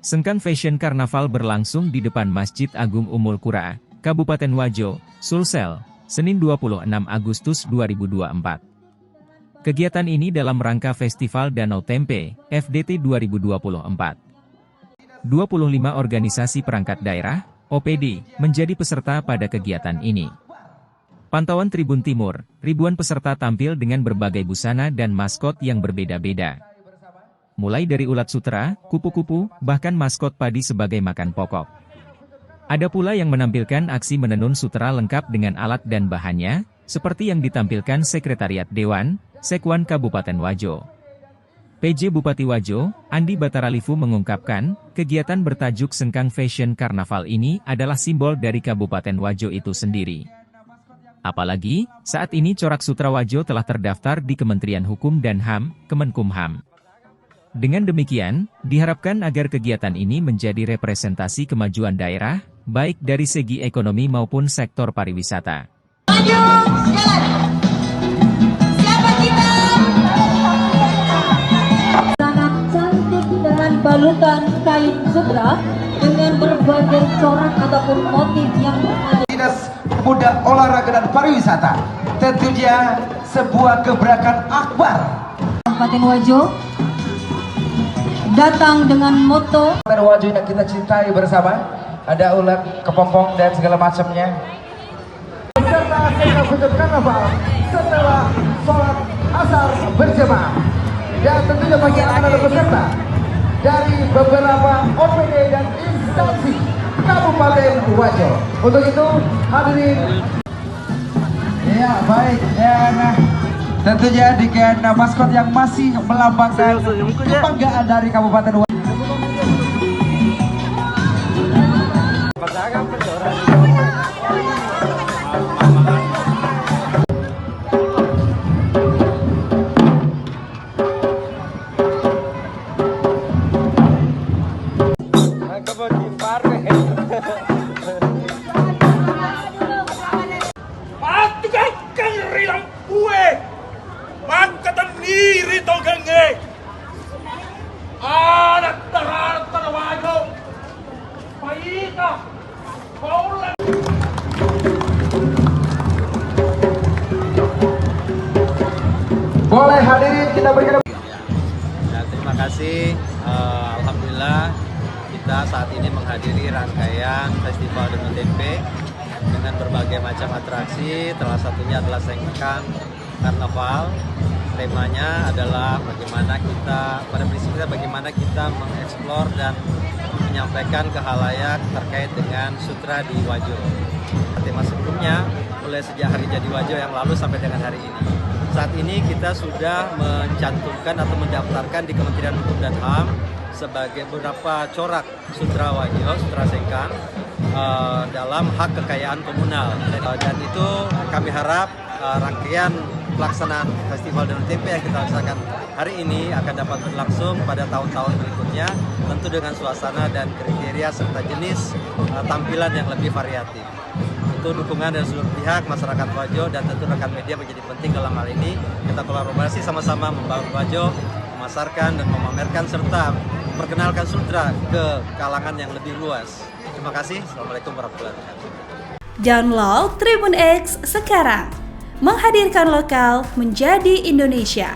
Sengkang Fashion Karnaval berlangsung di depan Masjid Agung Ummul Qura, Kabupaten Wajo, Sulsel, Senin 26 Agustus 2024. Kegiatan ini dalam rangka Festival Danau Tempe, FDT 2024. 25 organisasi perangkat daerah, OPD, menjadi peserta pada kegiatan ini. Pantauan Tribun Timur, ribuan peserta tampil dengan berbagai busana dan maskot yang berbeda-beda. Mulai dari ulat sutera, kupu-kupu, bahkan maskot padi sebagai makan pokok. Ada pula yang menampilkan aksi menenun sutera lengkap dengan alat dan bahannya, seperti yang ditampilkan Sekretariat Dewan, Sekwan Kabupaten Wajo. PJ Bupati Wajo, Andi Bataralifu mengungkapkan, kegiatan bertajuk Sengkang Fashion Karnaval ini adalah simbol dari Kabupaten Wajo itu sendiri. Apalagi, saat ini corak sutra Wajo telah terdaftar di Kementerian Hukum dan HAM, Kemenkumham. Dengan demikian, diharapkan agar kegiatan ini menjadi representasi kemajuan daerah, baik dari segi ekonomi maupun sektor pariwisata. Maju, jalan. Siapa kita? Sangat cantik dengan balutan kain sutra dengan berbagai corak ataupun motif yang ada. Dinas Pemuda, Olahraga dan Pariwisata, tentunya sebuah gebrakan akbar. Kabupaten Wajo datang dengan moto Kabupaten Wajo yang kita cintai bersama, ada ulat, kepompong dan segala macamnya. Serta sukses karnaval setelah sholat asar berjamaah. Dan tentunya bagi anak-anak peserta dari beberapa OPD dan instansi Kabupaten Wajo. Untuk itu hadirin. Ya baik, dan tentunya dengan maskot yang masih melambangkan kebanggaan dari Kabupaten Wajo. Mangkatan diri to genge. Anak Wajo. Paita. Paulan. Boleh hadirin kita berikan. Ya, terima kasih. Alhamdulillah kita saat ini menghadiri rangkaian Festival Danau Tempe dengan berbagai macam atraksi. Salah satunya adalah Sengkang Karnaval. Temanya adalah bagaimana kita, pada prinsipnya bagaimana kita mengeksplor dan menyampaikan ke khalayak terkait dengan sutra di Wajo. Tema sebelumnya mulai sejak hari jadi Wajo yang lalu sampai dengan hari ini. Saat ini kita sudah mencantumkan atau mendaftarkan di Kementerian Hukum dan HAM sebagai beberapa corak sutra Wajo, sutra Sengkang dalam hak kekayaan komunal. Dan itu kami harap rangkaian pelaksanaan Festival Danau Tempe yang kita laksanakan hari ini akan dapat berlangsung pada tahun-tahun berikutnya, tentu dengan suasana dan kriteria serta jenis tampilan yang lebih variatif. Itu dukungan dari seluruh pihak, masyarakat Wajo dan tentu rekan media menjadi penting dalam hal ini. Kita kolaborasi sama-sama membangun Wajo, memasarkan dan memamerkan serta memperkenalkan sutra ke kalangan yang lebih luas. Terima kasih. Assalamualaikum warahmatullahi wabarakatuh. Download Tribun X sekarang. Menghadirkan lokal menjadi Indonesia.